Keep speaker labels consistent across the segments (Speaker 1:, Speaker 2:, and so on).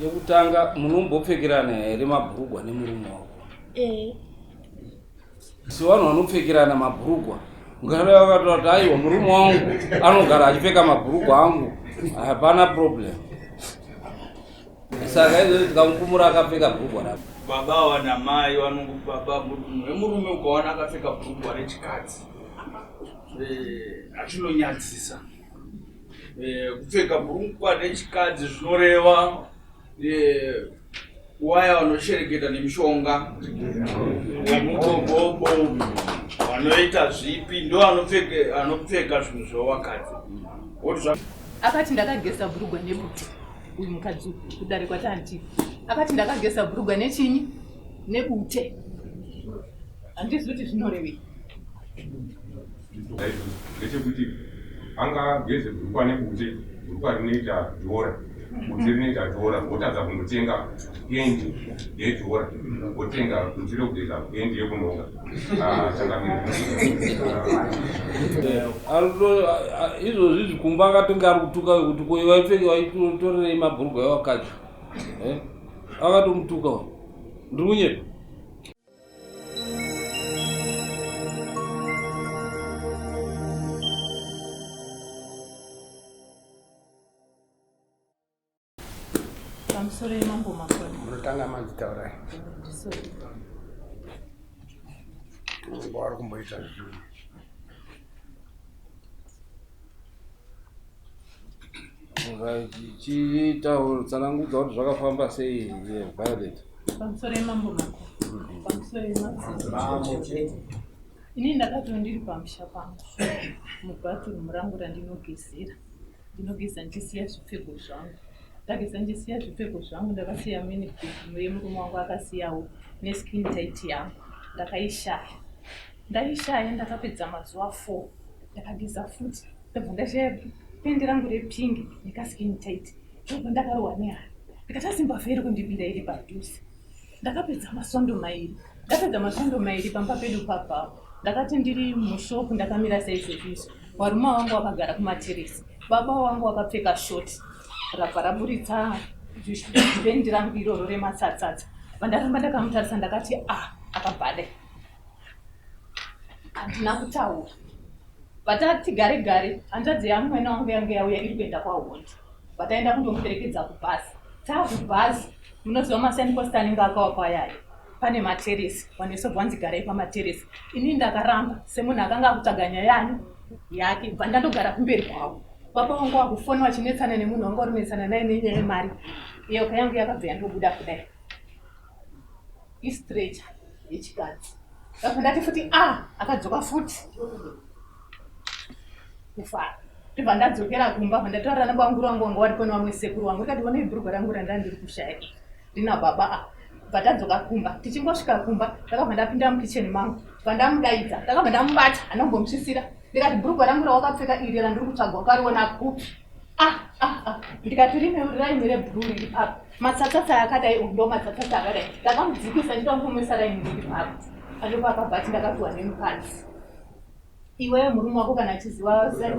Speaker 1: Yekutanga munombopfekerana here mabhurugwa nemurume wako? Si vanhu vanopfekerana mabhurugwa. Ngara vakati aiwa murume wangu anogara achipfeka mabhurugwa angu, hapana problem. Saka izvo tikamukumura akapfeka bhurugwa rako.
Speaker 2: Baba wana mai baba murume ukaona akapfeka bhurugwa rechikadzi achinonyadzisa. Kupfeka bhurugwa rechikadzi zvinoreva waya vanoshereketa nemishonga wemugogobo vanoita zvipi ndo anopfeka zvinhu zvevakadzi.
Speaker 3: Akati ndakagesa bhurugwa nebute uyu mukadzi kudare kwatanti akati ndakagesa bhurugwa nechinyi nebute handizi kuti zvinorevei.
Speaker 4: Ndechekuti angageze bhurugwa nebute, bhurugwa rinoita dhora, bute rinoita dhora, wotadza kundotenga endi yedhora, wotenga bute rekugeza endi yekunonga.
Speaker 1: Izvozvi zvikumba akatonge ari kutuka kuti waipfeka waitorerei mabhurugwa evakadzi. Akatomutuka ndiri kunyepa.
Speaker 3: Pamusoro yemambo makuru
Speaker 5: munotanga manzitaurai vari kumboita
Speaker 1: tsanangudza kuti zvakafamba sei Violet.
Speaker 3: pamusoro yemambo makuru pamusoro yemadziso ini ndakati ndiri pamusha pangu mubhathurumu rangu randinogezera ndinogeza ndisiya zvipfeko zvangu. Ndageza ndisiya zvipfeko zvangu ndakasiya minibhedhumu yemurume wangu akasiyawo neskin tight yangu ndakaishaya. Ndaishaya ndakapedza mazuva 4 ndakageza futi ndabva ndashaya pendi rangu repingi nekaskin tight ndobva ndakarohwa nehari ndikati Zimbabwe kundibira iri padhuze. Ndakapedza masvondo mairi. Ndapedza masvondo mairi pamba pedu papapo ndakati ndiri mushopu ndakamira saizvozvizvo varume vangu vakagara kumateresi baba vangu vakapfeka shoti rabva raburitsa pendi rangu iroro rematsatsatsa. Vandaramba ndakamutarisa ndakati akabhadai handina kutaura. Patati gare gare hanzvadzi yangu mwena wangu yangu yauya iri kuenda kwahondi pataenda kundomuperekedza kubhazi. Takubhazi munoziva masignpost anenge akawakwa yayo pane materesi vanesobvanzi garai pamateresi. Ini ndakaramba semunhu akanga akutaganya yani yake bva ndandogara kumberi kwavo. Baba wangu wakufona wachinetsana nemunhu wanga urinetsana naye nenyaya yemari. Yoka yangu yakabva yandobuda kudai istrecha yechikadzi. Ndabva ndati futi akadzoka futi kufara. Ndibva ndadzokera kumba ndataurira nabanguru wangu wanga wari kona vamwe sekuru wangu ndikati ona ibhurugwa rangu randandiri kushaya ndina baba bva tadzoka kumba. Tichingosvika kumba ndakabva ndapinda mukicheni mangu bva ndamudaidza ndakabva ndamubata andombomusvisira ndikati bhurugwa rangu rawakapfeka iri randiri kutsvaga wakariona kupi. Ndikati raini rebhuruu riri papo matsatsatsa akadai ndo matsatsatsa akadai ndakamudzikisa nditamumisa raini riri papo andopa akabhati ndakapiwa nemukadzi. Iwe murume wako kana achiziva size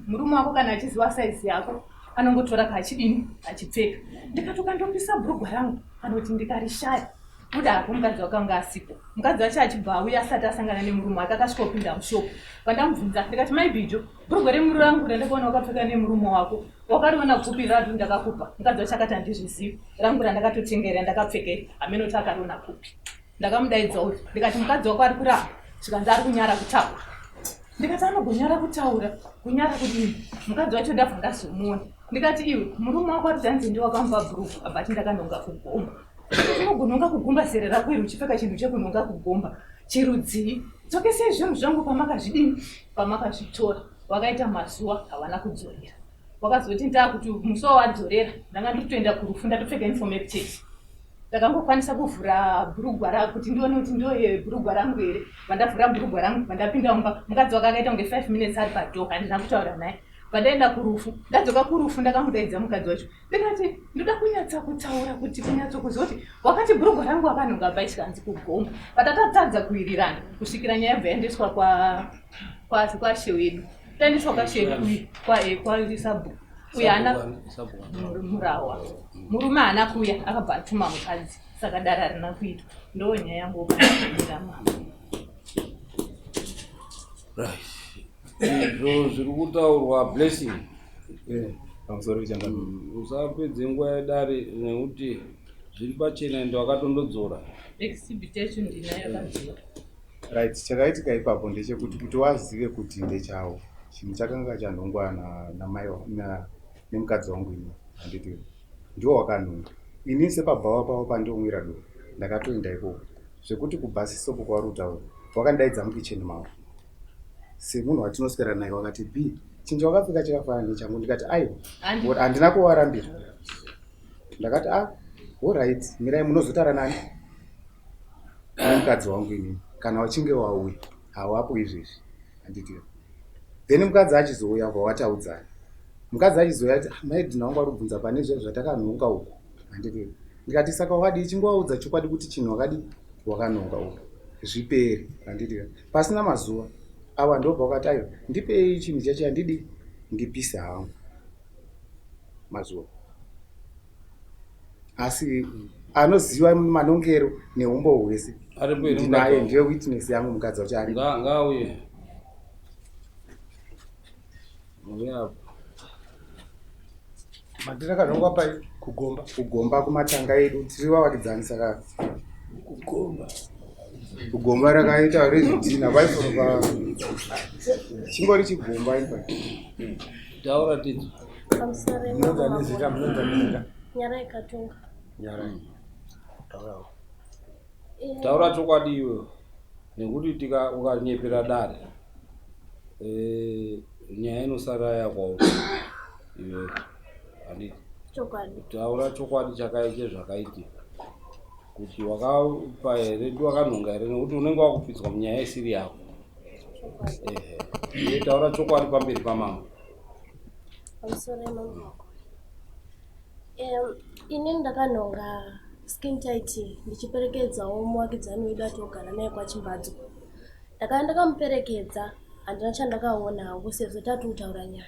Speaker 3: murume wako kana achiziva size yako anongotora kachidini achipfeka. Ndikatoka ndopisa bhurugwa rangu anoti ndikarishaya buda mukadzi wakanga asipo. Mukadzi wacho achibva auya asati asangana nemurume wake akasvikopinda mushopu. Pandamubvunza ndikati maibijo bhurugwa remuru rangu randakaona wakapfeka nemurume wako wakariona kupi radu ndakakupa. Mukadzi wacho akati handizvizivi rangu randakatotengera ndakapfekei amenoti akariona kupi. Ndakamudaidza kuti ndikati mukadzi wako ari kuramba zvikanzi ari kunyara kutaura. Ndikati anogonyara kutaura kunyara kudini. Mukadzi wacho ndabva ndazomuona ndikati iwe murume wako ari tanzi ndiwakamupa bhurugwa abati ndakanonga kugomba. Unogononga kugomba sere rako iri uchipfeka chinhu chekunonga kugomba chirudzii dzokesei zvinhu zvangu pamakazvidini pamakazvitora. Wakaita mazuva havana kudzorera. Wakazoti ndaakuti musi wawadzorera ndanga ndikutoenda kurufu ndatopfeka uniform yekuchechi. Ndakangokwanisa kuvhura bhurugwa rangu kuti ndione kuti ndoye bhurugwa rangu here. Vandavhura bhurugwa rangu vandapinda mumba mukadzi wakakaita kunge 5 minutes ari padhoka handina kutaura naye. Pandaenda kurufu ndadzoka kurufu ndakamudaidza mukadzi wacho ndikati ndoda kunyatsa kutaura kuti kunyatsa kuzoti wakati bhurugwa rangu akanonga pachikanzi kugomba. Patatadza kuwirirana kusvikira nyaya yabva yaendeswa kwa shewedu taendeswa kwashewedu kwa sabhu kuyana murawa murume haana kuya akabva atuma mukadzi saka dare harina kuitwa ndo nyaya yangu okanirama
Speaker 1: izvo zviri kutaurwa Blessing
Speaker 6: pamusoro pechanga
Speaker 1: usapedze nguva yedare nekuti zviri pachena ende wakatondodzora
Speaker 3: exhibitation ndinayo yakadzora
Speaker 6: right. Chakaitika ipapo ndechekuti kuti wazive kuti ndechawo chinhu chakanga chanhongwa namai nemukadzi wangu ini handiti ndiwo wakanhonga ini sepabhawa pavo pandiomwira doro ndakatoenda ikoko zvekuti kubhasi sopo kwavari kutaura wakandaidza mukicheni mavo semunhu watinoswera naye wakati b chinhu chawakapfeka chakafanana nechangu ndikati aiwa handina kuwarambira ndakati alright mirai munozotara nani nemukadzi wangu inini kana wachinge wauya hawapo izvezvi handiti then mukadzi achizouya vawataudzana mukadzi achizouya ati maidhina wangu ari kubvunza pane zvezvo zvatakanhonga uku handiti ndikati saka wakadi ichingowaudza chokwadi kuti chinhu wakadi wakanhonga uku zviperi handiti pasina mazuva awa ndobva wakati aiwa ndipei chinhu chacho handidi ndipise hangu mazuva asi anoziva manongero neumbo hwese ndinaye ndiye witness yangu mukadzi wacho ari
Speaker 1: ngauye
Speaker 5: mandirakanhongwa pai
Speaker 6: kugomba kumatanga edu tiri vavakidzani saka kugomba rakaita rezvidhina vaiforoka chingori chigomba ipa
Speaker 1: taura tidzo
Speaker 5: munonza nezita
Speaker 7: Nyara ikatunga.
Speaker 5: nyara
Speaker 1: taura chokwadi iwe nekuti ukanyepera dare nyaya inosara yakwawo iwe handiti
Speaker 7: Chokwadi.
Speaker 1: taura chokwadi chakaite zvakaitika kuti wakapa here ndiwakanhonga here nekuti unenge wakupidzwa munyaya isiri yako taura chokwadi pamberi pamama
Speaker 7: Pamusoro emama. Ini ndakanhonga skin tight ndichiperekedzawo muvakidzani wedu atogara naye kwaChimbadzo. Ndakamuperekedza handina chandakaona hangu sezvo tati kutaura nyaya.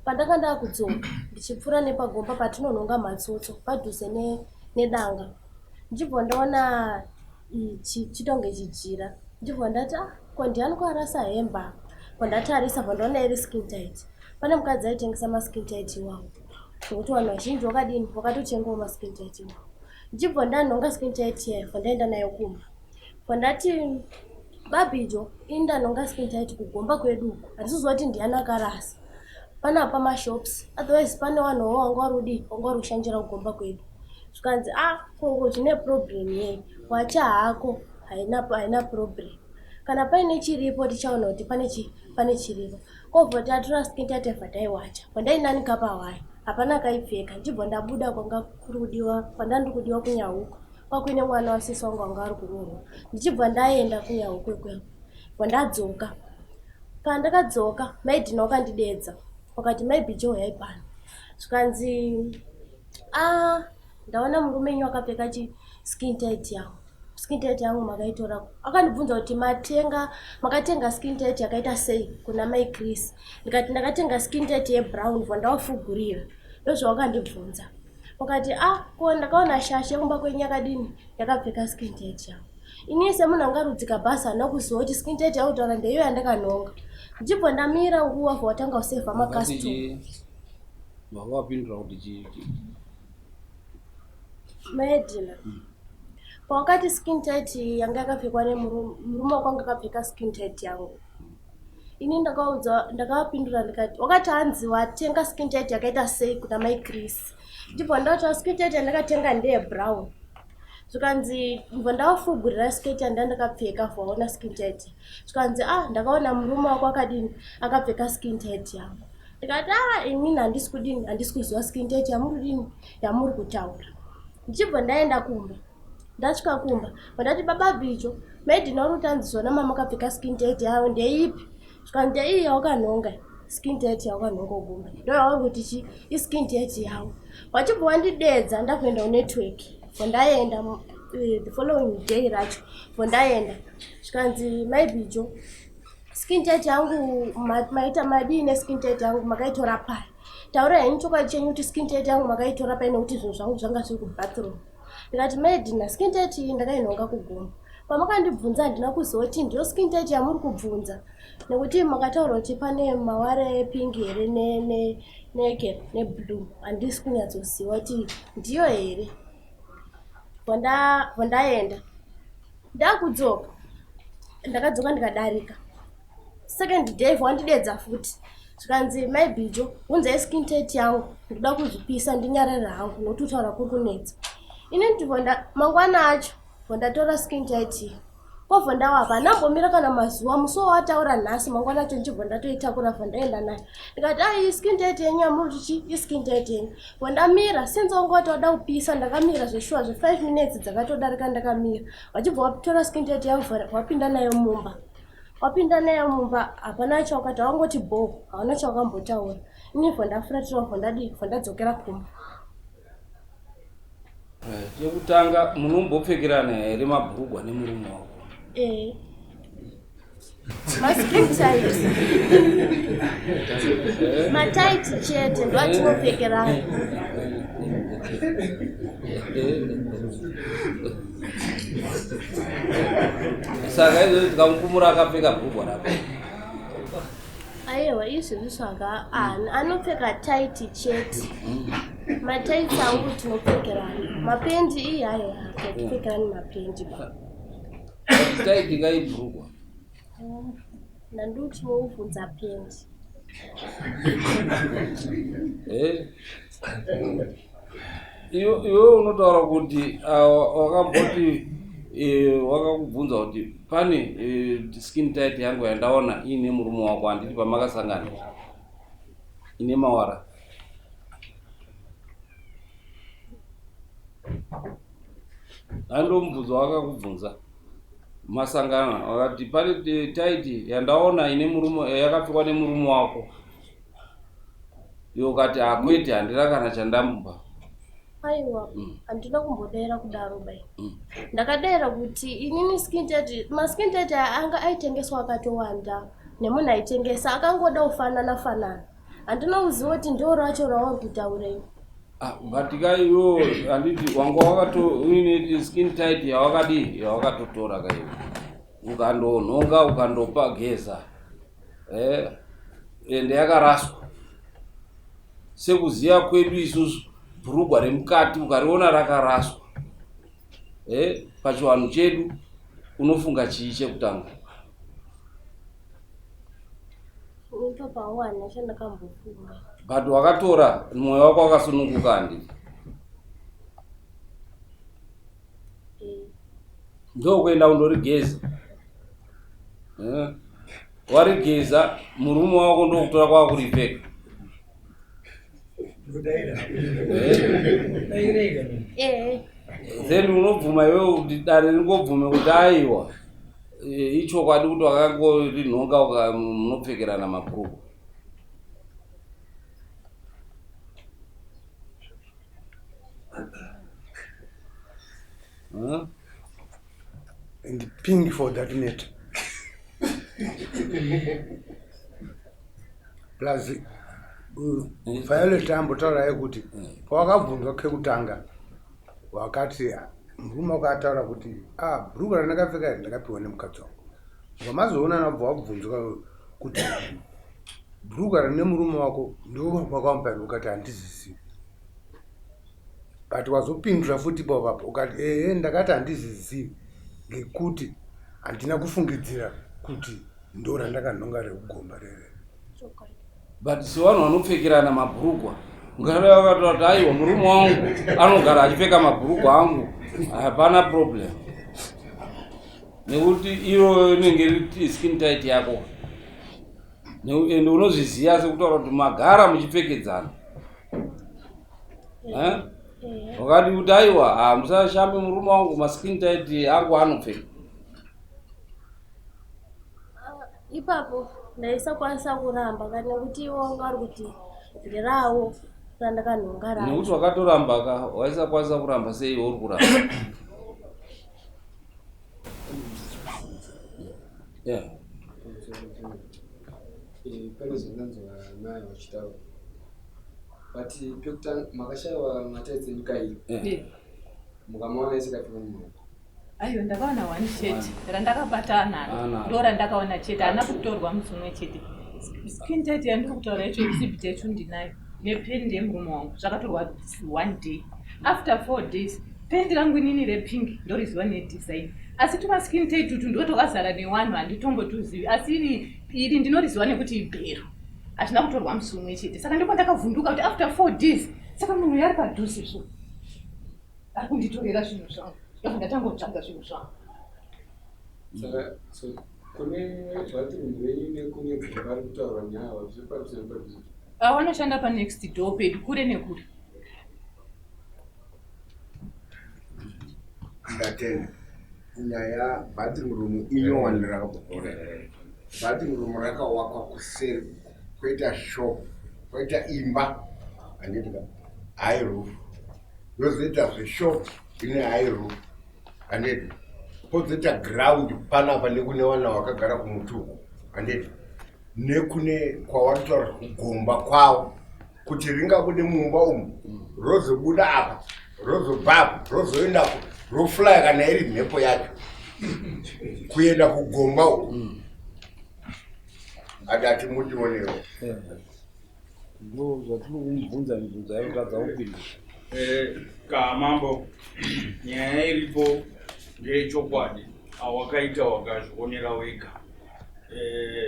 Speaker 7: Pandanga ndakudzoka ndichipfuura nepagomba patinonhonga matsotso padhuze nedanga. Ndichibva ndaona chitonge chijira. Ndichibva ndati ko ndiani kwarasa hemba. Pandatarisa pandaona iri skin tight. Pane mukadzi aitengesa maskin tight iwawo. Nokuti vanhu vazhinji wakadini wakatotengawo maskin tight iwawo. Ndichibva ndanhonga skin tight yayo pandaenda nayo kumba. Pandati babijo indanhonga skin tight kugomba kwedu. Handisiziva kuti ndiani akarasa. Pana pamashops otherwise pane vanhuwo vanga vari kushandira kugomba kwedu. Zvikanzi kongo zvine problem yei wacha hako haina problem. Kana paine chiripo tichaona kuti pane chiripo. Kobva tatora skin tight fataiwacha. Pandainanika pawaya hapana kaipfeka. Ndibva ndabuda kwanga kurudiwa pandandikudiwa kuNyahuku. Kwakuine mwana wasisi wangu wanga ari kuroorwa. Ndichibva ndaenda kuNyahuku ikweyo. Pandadzoka. Pandakadzoka maidhina wakandidedza. Wakati maibijo yaipana. Zvikanzi ndaona murume wenyu akapfeka skin tight yangu. Skin tight yangu makaitora. Akandibvunza kuti makatenga skin tight yakaita sei kuna mai Chris. Ndikati ndakatenga skin tight yebrown vandawafugurira. Ndozvawakandibvunza. Wakati ko ndakaona shashe kumba kwenyu yakadini yakapfeka skin tight yangu. Ini semunhu angarudzika basa nokuziva kuti skin tight yautaura ndeiyo yandakanhonga. Ndichibva ndamira nguva vawatanga kusevha makasitoma.
Speaker 1: Wakapindura kuti chii?
Speaker 7: Maedhina. Pawakati skin tight yanga yakapfekwa nemurume wakanga akapfeka skin tight yangu. Ini ndakavapindura ndikati wakati hanzi watenga skin tight yakaita sei kuna mai Chris. Ndibva ndati skin tight yandakatenga ndeyebrown. Zvikanzi ndibva ndavafugurira sketi yandandakapfeka vaona skin tight. Zvikanzi ndakaona murume wako akadini akapfeka skin tight yangu. Ndikati inini handisi kuziva skin tight yamuri kutaura. Ndichibva ndaenda kumba. Ndasvika kumba pandati baba bicho maidhina uri kutanziswa namama akapfeka skin tight yayo ndeipi. Zvikanzi iyi yawakanhonga skin tight yawakanhonga kumba. Ndoyawanguti iskin tight yawo. Wachibva wandidedza ndakuenda kunetwork. Ndaenda the following day racho. Ndaenda. Zvikanzi maibijo skin tight yangu maita madini skin tight yangu makaitora pari. taura henyu chokwadi chenyu kuti skin tight yangu makaitora paine kuti zvinhu zvangu zvanga zviri kubathroom. Ndikati medina skin tight iyi ndakainonga kuguma. Pamakandibvunza handina kuzoti ndiyo skin tight yamuri kubvunza nekuti makataura kuti pane maware epingi here neblue. Handisi kunyatsoziva kuti ndiyo here. Vondaenda ndakudzoka ndakadzoka ndikadarika second day wandidedza futi zvikanzi maibijo unzai skin tight yangu ndikuda kuzvipisa ndinyarara hangu nokuti utaura kuri kunetsa. Ini ndivonda mangwana acho vondatora skin tight kovondawapa nambomira kana mazuva musuwo wataura nhasi mangwana acho ndichivondatoitakura vondaenda nayo ndikati ai skin tight yenyu yamuri tichi iskin tight yenyu vondamira since wangoti wada kupisa ndakamira zveshuwa zve5 minutes dzakatodarika ndakamira wachibva watora skin tight yangu wapinda nayo mumba. Wapinda nayo mumba hapana chaukati wangoti bo hauna chaukambotaura. Ini vondafuratira vondadzokera kumba.
Speaker 1: Chekutanga munombopfekerana here mabhurugwa nemurume wako?
Speaker 7: Maskin tight. Matight chete ndo atinopfekerana.
Speaker 1: Saka izvo tikamukumura akapfeka bhurugwa rako?
Speaker 7: Aiwa izvi zvaka anopfeka tight chete. Matight angu tinopfekerana. Mapendi iyi hayo hatipfekerani mapendi ba.
Speaker 1: Tight kai bhurugwa?
Speaker 7: Nanduti wouvhunza pendi.
Speaker 1: Iwe unotaura kuti wakamboti wakakubvunza kuti pane skin tight yangu yandaona iine murume wako handiti pamakasangana ine mawara. Andomubvunza wakakubvunza masangana wakati pane tight yandaona ine murume yakapfekwa nemurume wako. Iwe ukati hakwete handina kana chandamupa.
Speaker 7: Aiwa handina kumbodera kudaro bai. Ndakadera kuti inini skin tight maskin tight anga aitengeswa akatowanda nemunhu aitengesa akangoda kufanana. Handina kuziva kuti ndo racho rauri kutaurei.
Speaker 1: Batika iyo handiti wanga wakato uine skin tight yawakatotora kaiwe ukandonhonga ukandopa geza ende yakaraswa. Sekuziya kwedu isusu bhurugwa remukati ukariona rakaraswa pachivanhu chedu unofunga chii chekutanga?
Speaker 7: Papa wana chandakambofunga.
Speaker 1: But wakatora mwoyo wako wakasununguka handiti? Ndo kuenda undorigeza. Warigeza murume wako ndo kutora kwakuripfeka. Then unobvuma iwewe kuti dare ringobvume kuti aiwa ichokwadi kuti wakangorinhonga munopfekerana mabhurugwa.
Speaker 5: And ping for that net. Plus Violet ambotaura kuti pawakabvunzwa kekutanga wakati murume wakataura kuti bhurugwa randakapfeka ndakapiwa nemukadzi wangu. Wamazoona nabva wabvunzwa kuti bhurugwa rine murume wako ndo wakamupaira ukati handizizivi. But wazopindura futi ipapo ukati ndakati handizizivi ngekuti handina kufungidzira kuti ndo randakanhonga rekugomba rere.
Speaker 1: But sevanhu vanopfekerana mabhurugwa ungareva wakataura kuti aiwa murume wangu anogara achipfeka mabhurugwa angu hapana problem nekuti iro inenge iri skin tight yako ende unozviziva sekutaura kuti magara muchipfekedzana. Wakati kuti aiwa musashambe murume wangu maskin tight angu anopfeka.
Speaker 7: Ipapo ndaisakwanisa kuramba kana kuti iwo wangari kuti ndirawo randakanhonga racho.
Speaker 1: Nekuti wakatoramba waisakwanisa kuramba sei iwe uri kuramba?
Speaker 8: Pane zvinanzwa naye wachitaura but pekutanga makashaiwa mataidzi nyika iyi mukamaona ese kapika mumaoko.
Speaker 3: Aiyo ndakaona one chete randakabata anaro ndo randakaona chete ana kutorwa musumwe chete. Skin tight yandiri kutaura icho exhibit yacho ndinayo nependi yemurume wangu zvakatorwa one day. After 4 days pendi rangu inini repink ndoriziva nedesign asi tuma skin tight tutu ndotokazara newanhu handitombotuzivi asi iri ndinoriziva nekuti ibhero hazvina kutorwa musumwe chete saka ndipo ndakavhunduka kuti after 4 days saka munhu yari padhuze zvo ari kunditorera zvinhu zvangu ndobva ndatangotsvaga zvinhu zvangu.
Speaker 8: Saka so kune bathroom venyu nekune vari kutaurwa nyaya vazvipadhuze padhuze
Speaker 3: vanoshanda panext door pedu kure nekure.
Speaker 5: ngatenda nyaya bathroom room inyowani rakabhora bathroom room rakawakwa kuseri kwoita shop kwoita imba handitika high roof yozoita zveshop ine high roof handiti pozoita ground panapa nekune vana vakagara kumutuku handiti nekune kwavatotaura kugomba kwavo kuti ringabude mumba umu rozobuda apa rozobva apa rozoendapo rofulaya kana iri mhepo yacho kuenda kugomba uku adati mutionewo
Speaker 1: ndo zvatiri kumubvunza mibvunzo yaitadza kupinda.
Speaker 2: Kamambo nyaya iripo ndeyechokwadi awakaita wakazvionera wega.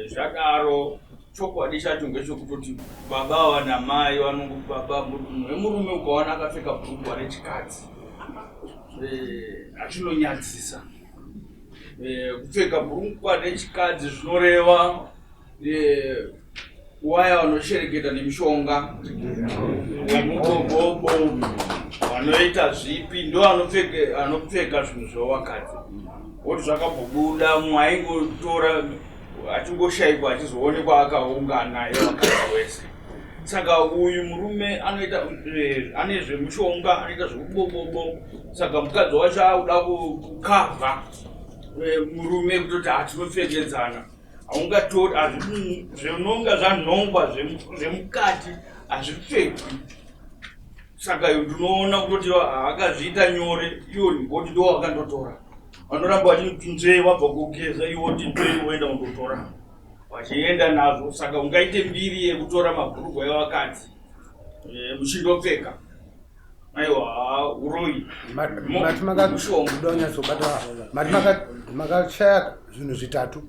Speaker 2: Zvadaro chokwadi chacho ngechokutoti baba namai baba wemurume ukaona akapfeka bhurugwa rechikadzi achinonyadzisa. Kupfeka bhurugwa rechikadzi zvinoreva waya vanoshereketa nemishonga wemugogobo vanoita zvipi ndo anopfeka zvinhu zvevakadzi. Kuti zvakabhubuda mumwe aingotora achingoshaikwa achizoonekwa akaungana yevakadzi wese. Saka uyu murume ane zvemushonga anoita zvekubobobo. Saka mukadzi wacho akuda kukavha murume kutoti hatinopfekedzana haungatori zvinonga zvanhongwa zvemukati hazvipfekwi. Saka ndinoona kutoti akazviita nyore iwo ngoti ndo wakandotora vanoramba vachinzve vabva kugeza iwo tindoi woenda kundotora vachienda nazvo. Saka ungaite mbiri yekutora mabhurugwa evakadzi muchindopfeka aiwa uroi
Speaker 5: makashaya zvinhu zvitatu.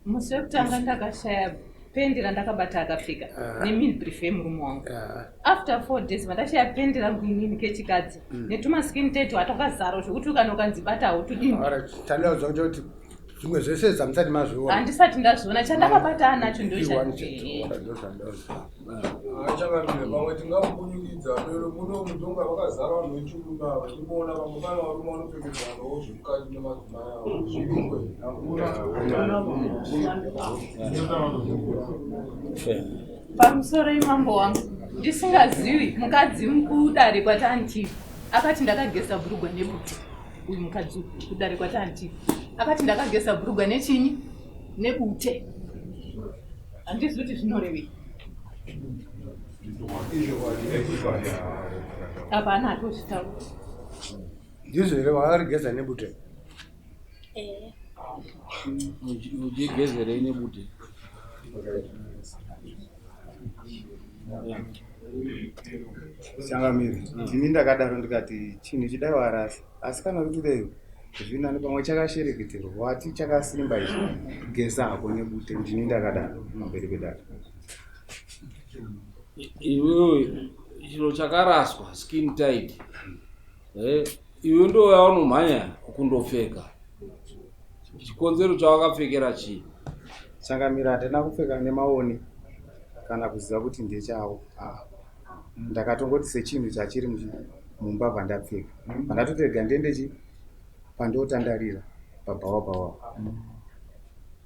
Speaker 3: Musi wekutanga ndakashaya pendi randakabata akapfeka nemidbrief yemurume wangu. After 4 days vandashaya pendi rangu inini kechikadzi netuma skin tight watakazara zvokuti ukanokanzibata hautodini.
Speaker 5: Tandaudzwa kuti zvimwe zvese zvamusati mazviona
Speaker 3: handisati ndazviona chandakabata anacho
Speaker 9: achangamire pamwe tingamukunyikidza lero muno mudhonga vakazara vanhu vechirume ava timuona vamwe kana varume vanopfekedzanawo zvemukati nemadzimai avo zviringwe
Speaker 3: pamusoro imambo wangu ndisingazivi mukadzi mukudare kwatanti akati ndakagesa bhurugwa nebute. Uyu mukadzi kudare kwatanti akati ndakagesa bhurugwa nechinyi nebute. Handizivi kuti zvinorevei. Hapana atozvitaura.
Speaker 5: Ndizvo here vakarigeza nebute?
Speaker 1: Uchigezerei nebute?
Speaker 6: Changamire ndini ndakadaro ndikati chinhu chidaiwa rasi asi kana rikudeyo zvinani pamwe chakashereketerwa wati chakasimba ichi gesa hako nebute ndini ndakadaro pamberi pedata.
Speaker 1: Iwewe chiro chakaraswa skin tight iwe ndo yaunomhanya kundopfeka. Chikonzero chawakapfekera chii?
Speaker 6: Changamira handina kupfeka nemaoni kana kuziva kuti ndechavo. Ndakatongoti sechinhu chachiri mumba pandapfeka pandatotega ndendechi pandotandarira pabhawa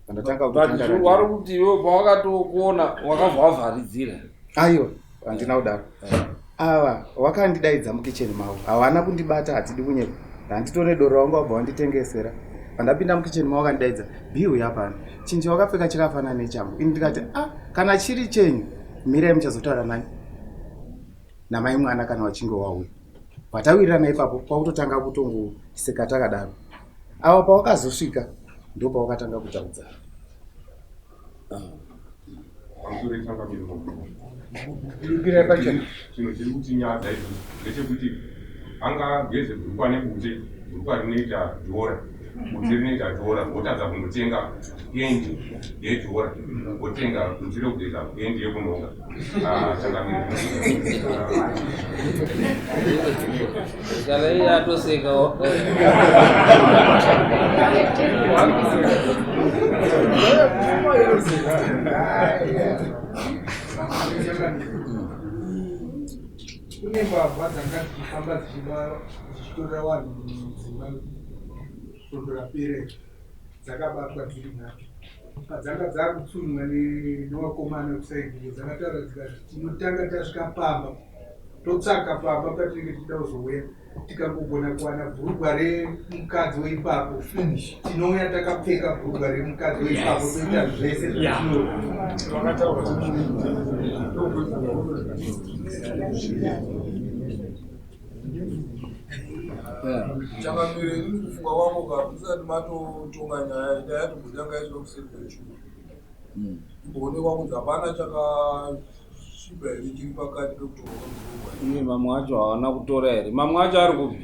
Speaker 6: pandatanga
Speaker 1: kutandarira. Wari kuti iwe pawakatokuona wakabva wavharidzira.
Speaker 6: Aiwa handina kudaro. Ava wakandidaidza mukicheni mavo havana kundibata hatidi kunyeka handitore doro wangu wabva wanditengesera. Pandapinda mukicheni mavo wakandidaidza bihu yapano chinhu chawakapfeka chakafanana nechangu. Ini ndikati kana chiri chenyu mirai muchazotaura nani. namai mwana kana wachinge wauya. Patawirirana ipapo pakutotanga kutongoseka takadaro. Ava pawakazosvika ndo pawakatanga kutaudzana.
Speaker 4: Pamusoro petsangamiro
Speaker 5: Irukira pacho.
Speaker 4: chino chiri kutinyadza izvo ndechekuti anga geze bhurukwa nebute, bhurukwa rinoita jora, bute rinoita jora, wotadza kundotenga endi yejora, wotenga kuitire kugeza endi yekunonga. Tsangamiro
Speaker 1: kana iye atosekawo.
Speaker 9: Kune mbavha dzangafamba dzichitora vanhu mudzimba svondo rapere dzakabatwa dziri nhatu. Padzanga dzakutsunwa nevakomana kusaidhiyo dzakataura dzikati tinotanga tasvika pamba totsvaka pamba patinenge tichida kuzouya tikangogona kuwana bhurugwa remukadzi weipapo tinouya takapfeka bhurugwa remukadzi weipapo toita zvese changamire ini kufunga kwangu ka musati matotonga nyaya ida yatogotanga izwa kuservechuo imboonekwa kunzi hapana chakasviba here chiri pakati pekutonga kwemurugwa.
Speaker 1: Mamwe acho hawana kutora here. Mamwe acho ari kupi?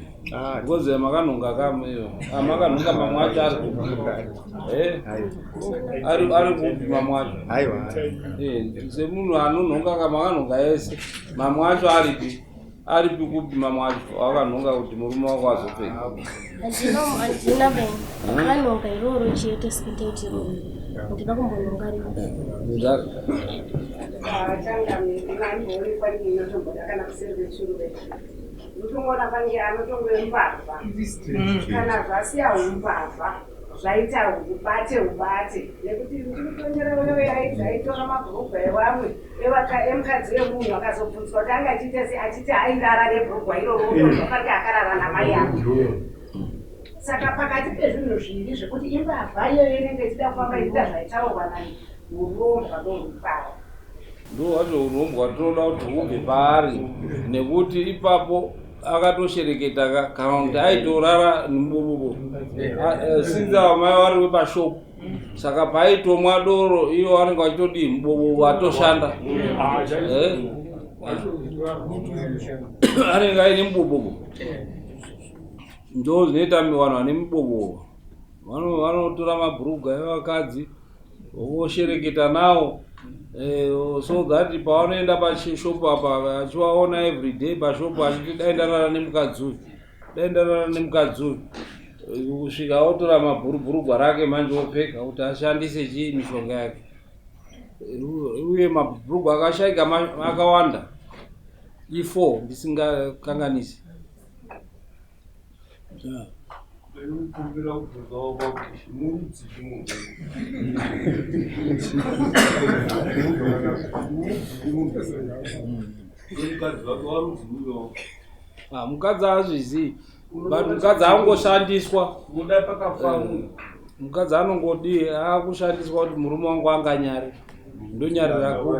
Speaker 1: Ngozi makanhonga kamwe. Makanhonga mamwe acho ari kupi? Ari kupi mamwe acho?
Speaker 6: Aiwa.
Speaker 1: Semunhu anonhonga kamakanhonga ese. Mamwe acho aripi? Aripi kupi mamwe acho? Wakanhonga kuti murume wako azopfeka.
Speaker 7: Handina beni. Akanhonga iroro chete sikutaiti iroro. Ndina kumbonhonga rino.
Speaker 10: Changamire nambori kwani inotomboda kana kuservechuve. Ndotongona pange anotongoye mbavha. Kana zvasiya umbavha zvaita ubate nekuti ndikutonyera wewe aitora mabhurugwa evamwe emukadzi wemunhu akazobvunzwa kuti anga achiita sei achiti airara nebhurugwa iroro unozofanike akarara namai ake. Saka pakati pezvinhu zviri zvekuti imbavha iyoyo inenge ichida kufamba ichita zvaitaurwa naurombwa ndorukwavo.
Speaker 1: Ndo wacho urombwa toda kuti ubve paari nekuti ipapo akatoshereketa kana kuti aitorara nembobobo since amai vari wepashopu saka paitomwa doro iyo vanenge vachitodii mubobobo atoshanda anenge aine mubobobo ndo zvinoita vanhu vane mubobobo vanotora mabhurugwa evakadzi voshereketa nawo. So that pavanoenda pashopu apa achivaona everyday pashopu achiti daindarara nemukadzi uyu kusvika otora mabhurugwa rake manje opfeka kuti ashandise chii mishonga yake. Uye mabhurugwa akashaika akawanda i4 ndisingakanganisi.
Speaker 9: Kumbira kubvunzawo pakuti murudzi mukadzi wake warudzi uyo.
Speaker 1: Mukadzi haazvizii but mukadzi angoshandiswa
Speaker 9: muda pakafa
Speaker 1: mukadzi anongodii akushandiswa kuti murume wangu anganyari ndonyari rako.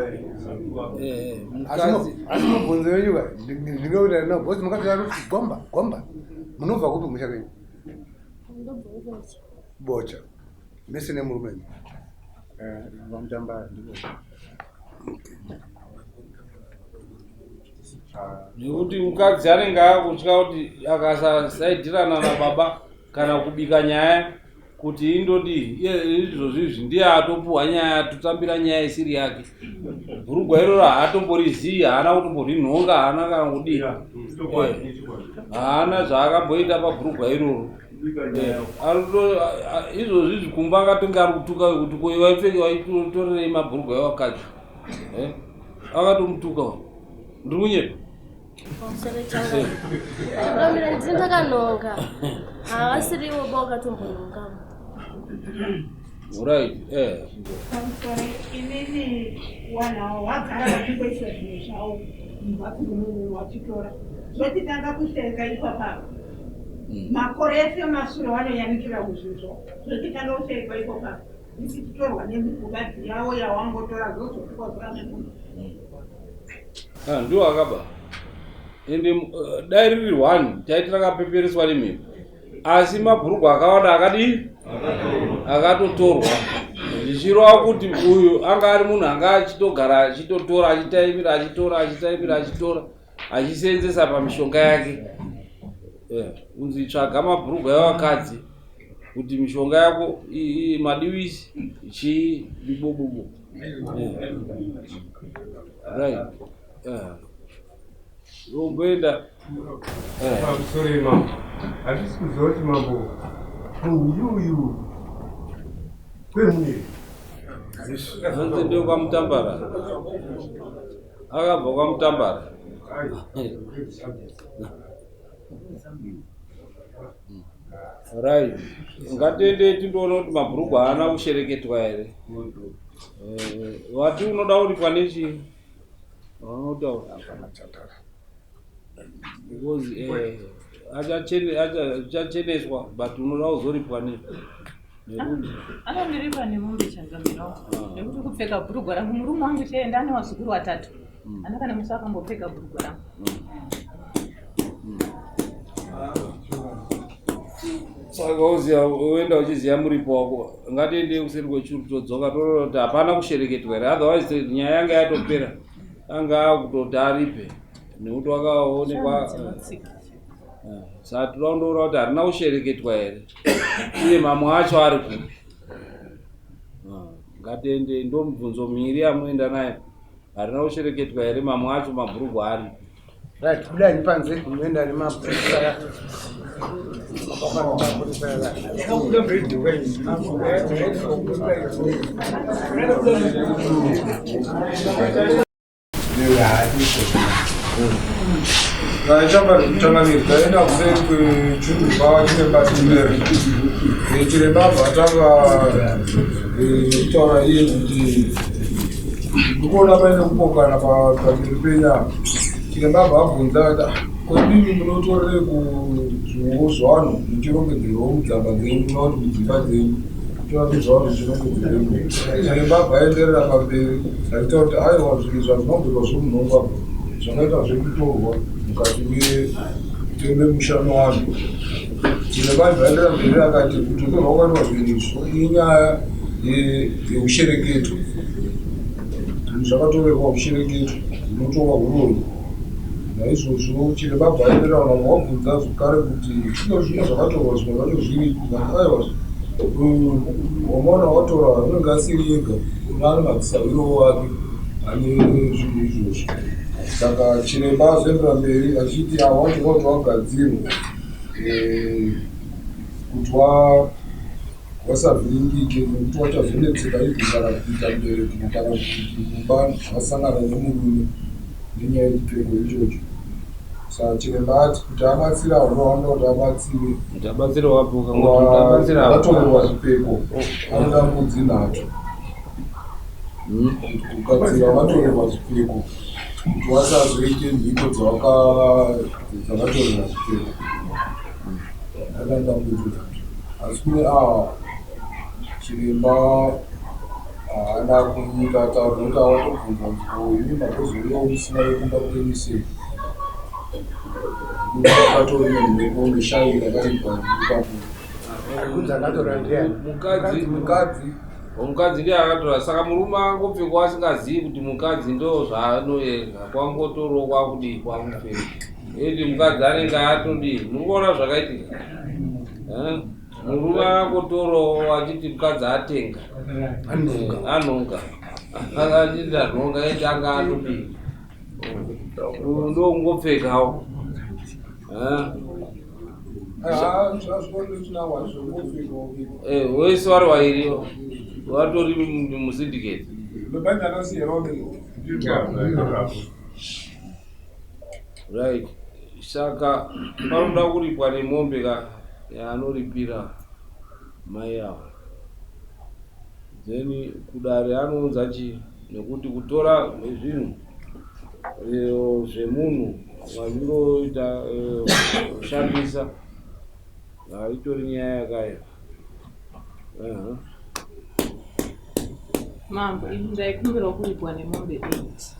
Speaker 5: Asi mubvunzo wenyu ndinoona no bosi mukati ari gomba munobva kupi musha kwenyu? Bocha. Mese nemurume.
Speaker 6: Vamutamba ndipo.
Speaker 1: Nekuti mukadzi anenge akutya kuti akasasaidirana nababa kana kubika nyaya kuti indodii izvozvizvi ndiye atopuhwa nyaya atotambira nyaya isiri yake. Bhurugwa iroro haatomborizivi, haana kutomborinhonga, haana kana kudii, haana zvaakamboita pabhurugwa iroro. Izvozvizvi kumba akatonge ari kutuka kuti waitorerei mabhurugwa evakadzi akatomutuka ndiri kunyepa.
Speaker 7: Changamire ndini ndakanhonga havasiriwo baukatombohongamo.
Speaker 1: Right,
Speaker 10: Pamusoro inini wanhawo wagara vachikoisa zvinhu zvavo mumhatso nomunhu wachitora zvotitanga kuseka ipapapa makore ese mashure wanoyanikira kuzvizvo zvotitanga kuseka ipapapa ichitorwa nemukadzi yavo yawangotora zvozotukwa zvanemunhu
Speaker 1: ndiwo akaba ende dai riri 1 taiti rakapepereswa nemhepo, asi mabhurugwa akawanda akatotorwa zvichirova kuti uyu anga ari munhu anga achitogara achitotora achitaimira achitora achisenzesa pamishonga yake. Unzi tsvaga mabhurugwa evakadzi kuti mishonga yako madiwisi chibibobobo. Right. Romboenda.
Speaker 11: Sorry mama. Hatisi kuzoti mambo. Uyu. Kwemune.
Speaker 1: Hanze ndio kwa Mtambara. Akabva kwa Mtambara. Right. Ngatiende tindoona kuti mabhurugwa haana kushereketwa here. Wati unoda kuripwa nechi? Unotaura. Because achacheneswa but unoda kuzoripwa nechi?
Speaker 3: Anondiripa nemombe changamirawo. Nekuti kupfeka bhurugwa rangu murume wangu chaenda ane wazukuru 3. Andakana musi akambopfeka bhurugwa rangu.
Speaker 1: Saka uziya uenda uchiziya muripo wako ngatiende kuseri kwechuru todzoka toona kuti hapana kushereketwa here, otherwise nyaya yanga yatopera anga akutoti aripe nekuti wakaonekwa. Saka tinoondoona kuti harina kushereketwa here uye mamwe acho ari kupi. Ngatiende ndo mibvunzo miviri yamuenda nayo, harina kushereketwa here, mamwe acho mabhurugwa aripi.
Speaker 11: Right, kudai panze kuenda nemapurisa taenda kuseri kwechiremba chiremba chiremba bvatanga taura iye kuti ndikuona paine kupokana pachiri penyama. Chiremba bvabvunza kodini munotorere kuzviongo zvano muchirongedzerwawo mudzamba dzenyu munoti mudzimba dzenyu toratidzawo kuti chirongedzeremo. Chiremba bvaenderera pamberi achitaura kuti aiwa zvinhu zvazvinongirwa zvomunhongwa zvakaita zvekutorwa mukati memushano wano. Chiremba bvaenderera mberi akati kutotorwa kwaiwa zvinhu izvi inyaya yeushereketo. Zvinhu zvakatorerwa ushereketo zvinotorwa urori. Naizvozvo chiremba bvaenderera vamwe wabvunza zvakare kuti zvino zvakatorwa zvimwe zvacho zviri aiwa wamona watora unenge asiri yega unaane madzisaviro wake ane zvinhu izvozvo. Saka chiremba azoendera mberi achiti watorwa kuti wagadzirwa kuti wasavhiringike nekuti wachazonetseka ibvi kana kuita mbereko kana kuti kumba asangana nemurume nenyaya yechipfeko ichocho. Saka chiremba ati kuti abatsira vanowanda kuti abatsire vatorerwa zvipfeko anoda mbudzi 3 kugadzira vatorerwa zvipfeko kuti wasazoite mhiko dzavatorerwa zvipfeko adanda mbudzi 3. Asi kune ava chiremba haana kunyika taura kuti awatobvunza kuti ini makuzoriwa musina yekumba kuemisei akatori nemhepo neshairi rakaipa
Speaker 1: mukadzi ndiye akatora. Saka murume angopfekwa asingazivi kuti mukadzi ndo zvaanoenga kwangotorowo kwakudii kwakupfeka eti mukadzi anenge atodii. Muri kuona zvakaitika. Murume angotorowo achiti mukadzi atenga anhonga achiti anhonga eti anga atodii ndo kungopfekawo. Wese vari wairi vatori musindicate. Right. Saka panoda kuripwa nemombe yaanoripira mai avo. Then kudare anounza chi nekuti kutora zvinhu zvemunhu wazvingoita kushandisa itori nyaya yakayo.
Speaker 3: Mambo, ndaikumbira kuripwa nemombe 8.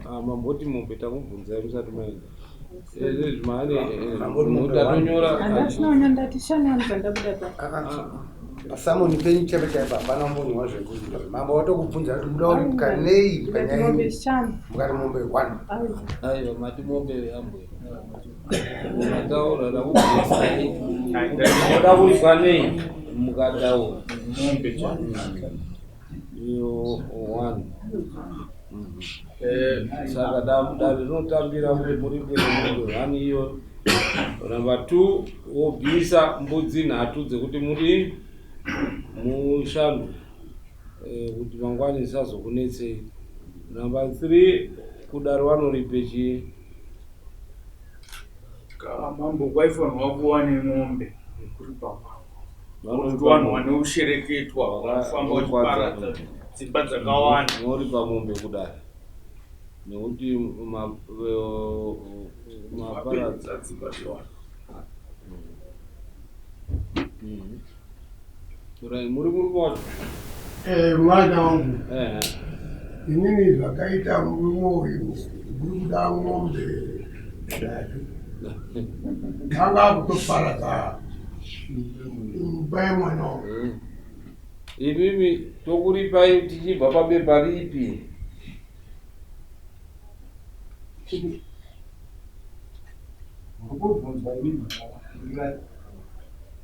Speaker 1: mamboti mombe takubvunzai musati maenda zvimane mutatonyora
Speaker 3: andasinaonya ndatishananza ndabuda
Speaker 12: Samoni penyu chebe chaipa hapana mbonwa zvekuti mama watokubvunza kuti muda uri kanei panyaya mukati mombe 1
Speaker 1: aiwa mati mombe yambwe mukataura nakubvunzai muda uri kanei mukataura mombe iyo 1 saka dare rinotambira muri kwemombe 1 iyo namba 2 wobvisa mbudzi 3 dzekuti muri mushanu kuti mangwani isazokunetsei. Namba 3 kudaro vanoripe chii
Speaker 2: mambo kwaifanirwa kuva nemombe kuri papa vanhu vane ushereketwa vakafamba uchiparadza dzimba dzakawanda
Speaker 1: noripa mombe kudaro nekuti maparadza
Speaker 2: dzimba dzawanda.
Speaker 1: muri kwacho
Speaker 13: mwana wangu inini zvakaita murume uyu uri kuda mombe 3 anga kutoparadza imba yemwana wangu.
Speaker 1: imimi tokuripai tichibva pabepa ripi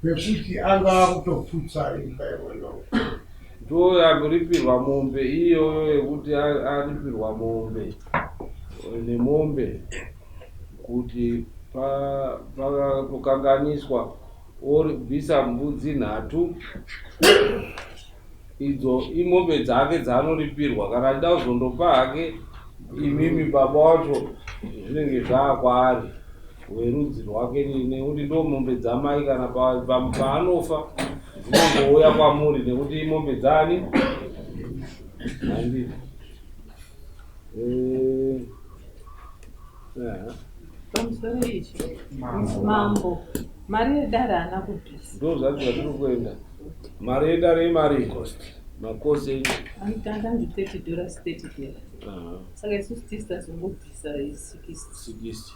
Speaker 13: pekuti anga kutoputsa imba yemwana wangu
Speaker 1: ndo yakuripirwa mombe iyoyo yekuti aripirwa mombe nemombe kuti pakakanganiswa oribvisa mbudzi 3 idzo imombe dzake dzanoripirwa. Kana achida kuzondopa hake imimi baba wacho zvinenge zvaakwaari werudzi rwake nekuti ndo mombe dzamai kana paanofa dzinongouya kwamuri nekuti imombe dzani handii
Speaker 3: pamusoro ichi mambo mari yedare haana kubvisa
Speaker 1: ndo zvati zvatiri kuenda. Mari yedare imari makosi enyu
Speaker 3: anotanga $30 $30 saka isusu tisi tazongobvisa 60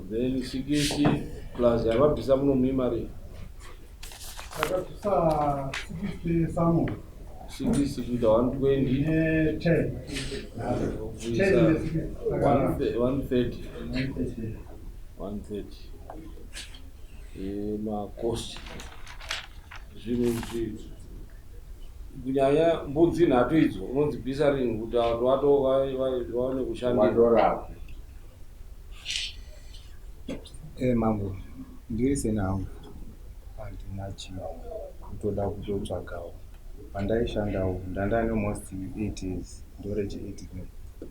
Speaker 1: then 60 plus yavabvisa munomui mari
Speaker 13: akabvisa 60 samo
Speaker 1: 60 kuita 120 130 makosti zvinhu kunyanya mbudzi 3 idzo unodzibvisa rini kuti vantu vaone kushandira.
Speaker 6: Mambo ndirise nawo handina chinhu kutoda kutotsvagawo pandaishandawo ndandane almost 8 years ndorechi 8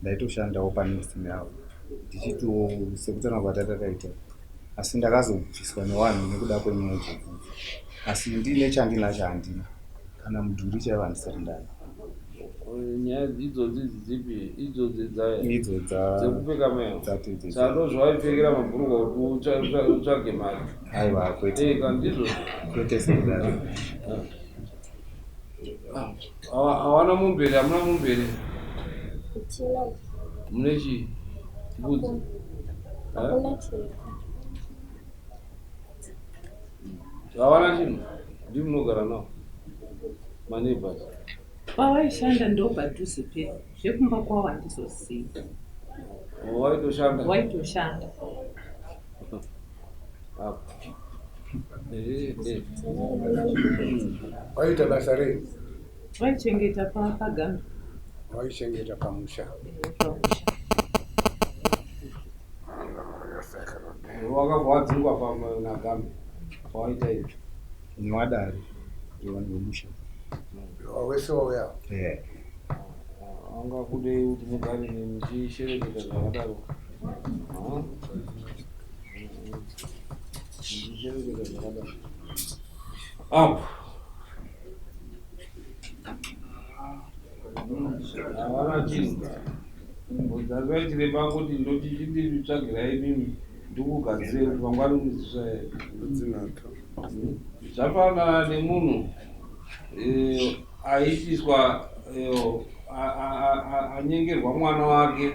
Speaker 6: ndaitoshandawo panesime yavo ndichito sekutana kwatatakaita asi ndakazobviswa nevanhu nekuda kwenyaya idzodzo asi ndine chandinacho handina kana mudhuri chaiva ndisiri ndani.
Speaker 1: Nyaya idzodzi dzipi idzodzi
Speaker 6: idzo
Speaker 1: dzekupfeka meho sando zvaipfekera mabhurugwa kuti utsvage mari
Speaker 6: aiwa kwete
Speaker 1: kandizo
Speaker 6: kwete sekudaro
Speaker 1: hawana mumbere hamuna mumbere mune chii mbudzi hawana chinhu ndi munogara nawo maneighbors
Speaker 3: pawaishanda ndo padhuze pe zvekumba kwavo handizosiyi. Waitoshanda
Speaker 13: waita basa rei?
Speaker 3: Waichengeta pagambi.
Speaker 13: Waichengeta pamusha.
Speaker 1: wakavhadzingwa panagambi waita izvi
Speaker 6: mwadari ndiwangomusha
Speaker 13: wese wauya
Speaker 1: anga kudei kuti mugare muchishereketa zvakadaro muchishereketa zvakadaro apo havana chinhu dzakaitire panguti ndoti chinditsvagirai mimi ndikugadzire kuti mangwani muzisvaere zvafanana nemunhu aitiswa anyengerwa mwana wake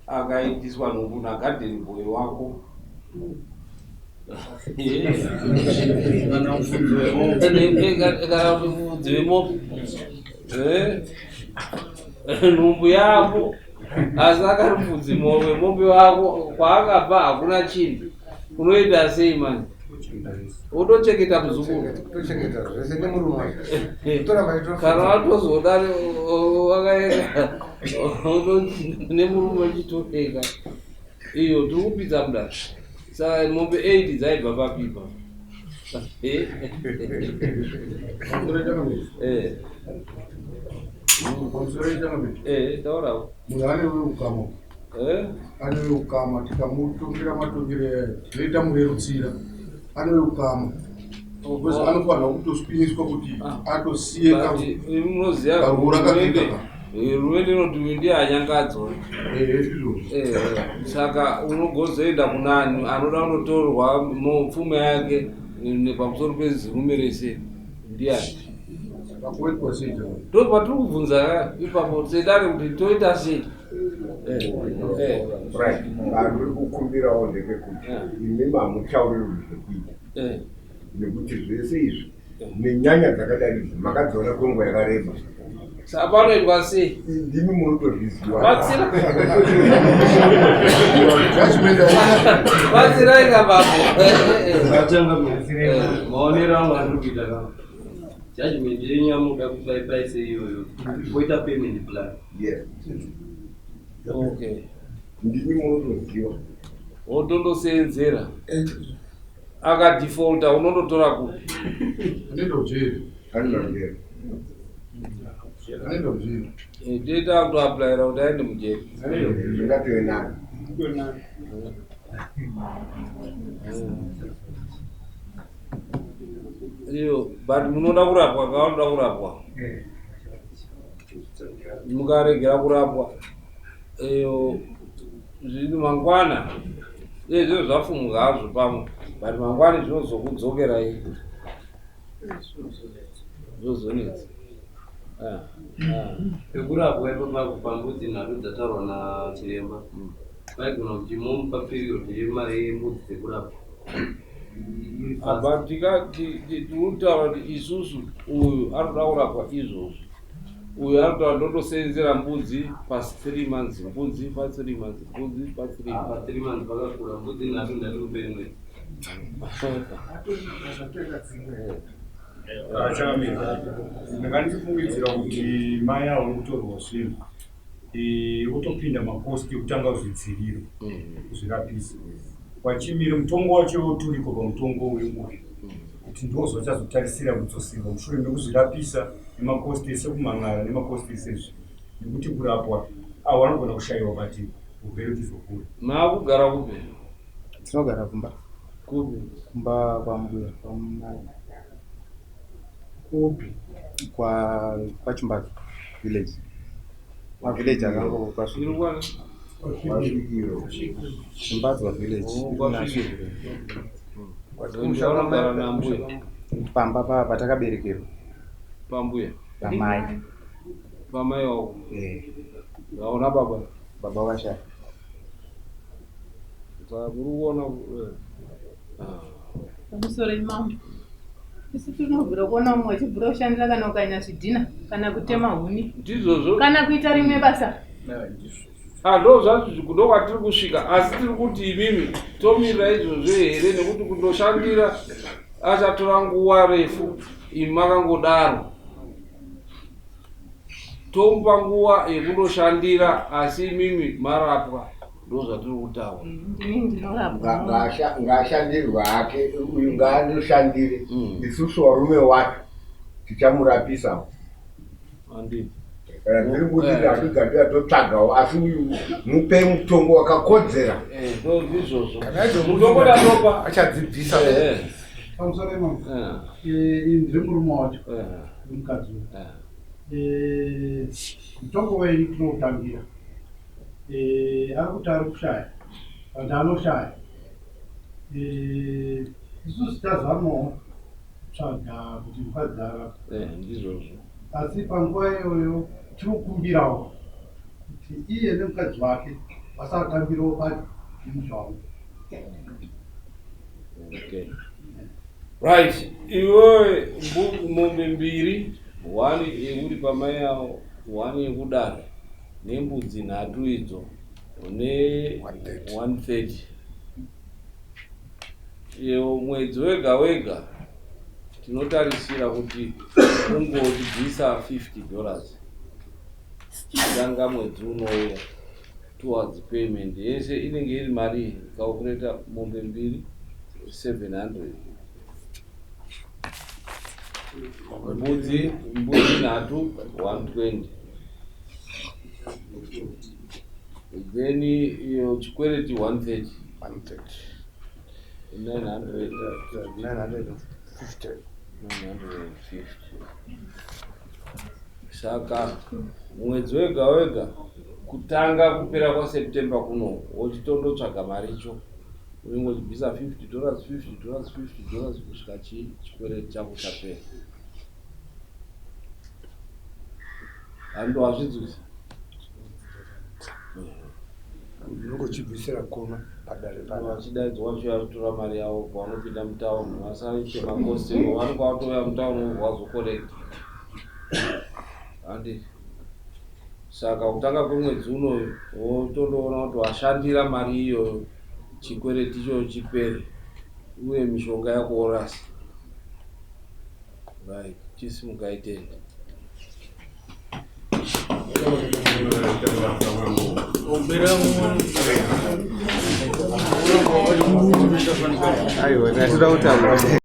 Speaker 1: akaindiswa nhumbu nagadheni boy wako kana mfudzi wemopi nhumbu yako asi akari mfudzi wemopi wako kwaakabva hakuna chinhu unoita sei mani utochengeta muzukuru kana watozoda wakaenda nemurume chitoteka iyo tiri kupidza mudaro saka mombe 8 dzaibva papipa taurawo
Speaker 11: munhu ane ukama ane ukama tikamutongira matongere toita murerutsira ane ukama anofanira kutospiniswa kuti atosiyeka
Speaker 1: munoziva rumende inoti ndi anyangadzo saka unogozoenda kunani anoda kunotorwa mupfume yake pamusoro pezirume rese ndiani ndo patiri kubvunza ipapo sedare kuti toita sei
Speaker 5: vanhu uri kukumbirawo ndekekuti imi mamuchauriri zvekuita nekuti zvese izvi nenyanya dzakadai idzi makadziona kwenguva yakareba
Speaker 1: saka panoitwa sei
Speaker 5: ndimi munotozviziva
Speaker 1: batsirai kapapo
Speaker 14: maonero angu andiri kuita kama judgment yenyu yamuda kupaipaise iyoyo poita payment plan.
Speaker 1: Okay.
Speaker 5: Ndimi munotoziva
Speaker 1: wotondoseenzera akadefaulta unondotora kupi data kutoaplaira kuti aende mujeri iyo but munoda kurapwa kavanoda kurapwa mukaregera kurapwa iyo zvino mangwana zvino zvafumuka hazvo pamwe but mangwana zvinozokudzokerai zvozonetsa
Speaker 14: pekurapwa ipapo pambudzi nhatu dzatarwa nachiremba vaigona kuti momupa period yemari yembudzi dzekurapwa
Speaker 1: apa tinotaura kuti isusu uyu anoda kurapwa izvozvo uyu anotaura ndotoseenzera mbudzi pasi 3 months mbudzi pa 3 months mbudzi pa
Speaker 14: 3 months vakakura mbudzi nhatu ndati kuperi mwedzi
Speaker 15: ndakandifungidzira kuti mai avo kutorwa zvinhu otopinda maposti ekutanga zvidziriro kuzvirapisa wachimire mutongo wacho turiko pamutongo wemuke kuti ndozvo chazotarisira kudzosirwa mushure mekuzvirapisa nemakosti ese kumang'ara nemakosti esezvi nekuti kurapwa avo vanogona kushayiwa bati urwere tizokura.
Speaker 1: Maakugara kupi?
Speaker 6: Tinogara kumba.
Speaker 1: Kupi?
Speaker 6: Kumba kwambuya kwamai.
Speaker 1: Kupi?
Speaker 6: Kwa Chimbadzo village. Village akango
Speaker 1: kwasvirwa.
Speaker 6: Chimbadzo village.
Speaker 1: Kwasvirwa na mbuya.
Speaker 6: Pamba patakaberekerwa.
Speaker 1: Pambuya.
Speaker 6: Pamai.
Speaker 1: Pamai wako. Waona baba?
Speaker 6: Baba washa.
Speaker 1: Takuruona
Speaker 3: Pamusoro mama. Isi tinobvira kuona mumwe achibvira kushandira kana ukanya zvidhina kana kutema huni.
Speaker 1: Ndizvozvo.
Speaker 3: Kana kuita rimwe basa.
Speaker 1: Ndo zvacho kudo kwatiri kusvika asi tiri kuti imimi tomirira izvozvo here nekuti kundoshandira achatora nguva refu imi makangodaro tomupa nguva yekundoshandira asi imimi marapwa ndo zvatiri kutaura.
Speaker 5: Ngaashandirwa hake uyu ngaandoshandire isusu varume wacho tichamurapisawo.
Speaker 1: Handiti
Speaker 5: ndiri kuti ndatigadzira totsvagawo asi uyu mupe mutombo wakakodzera.
Speaker 1: Izvozvo
Speaker 13: mutombo datopa achadzidzisa pamusoro imomo ndiri murume wacho mukadzi mutombo wenyu tinoutambira ari kuti ari kushaya kandi anoshaya isusu tazamawo kutsvaga kuti mukadzi arapwe
Speaker 1: ndizvozvo
Speaker 13: asi panguva iyoyo tinokumbirawo kuti iye nemukadzi wake vasatambirawo pazvinhu zvavo.
Speaker 1: Okay. Right, iwe mombe mbiri, 1 iri pamai yavo, 1 yekudara, nembudzi 3 idzo, ne 130. Iyo mwedzi wega wega tinotarisira kuti ungotibvisa $50 tanga mwedzi unouya towards payment yese inenge iri mari calculator mombe mbiri 700, mbudzi 3 120, then iyo chikwereti 130 950. Saka mwedzi wega wega kutanga kupera kwa September kuno wochitondotsvaga maricho unenge uchibvisa $50 kusvika chikwereti chako chapera. Hando wazvidzwisa
Speaker 12: unongochibvisira kona padare
Speaker 1: vachidaidzwa vachiuya kutora mari yavo pavanopinda mutauni vasaite makostingo vanenge vatouya mutauni vazokorekta handi. Saka kutanga kwemwedzi unoyu wotondoona kuti washandira mari iyoyo chikwereti ichoyo chipere uye mishonga yako orasa. Right, chisimukaitenda.
Speaker 6: Aiwa, natinoda kutaura.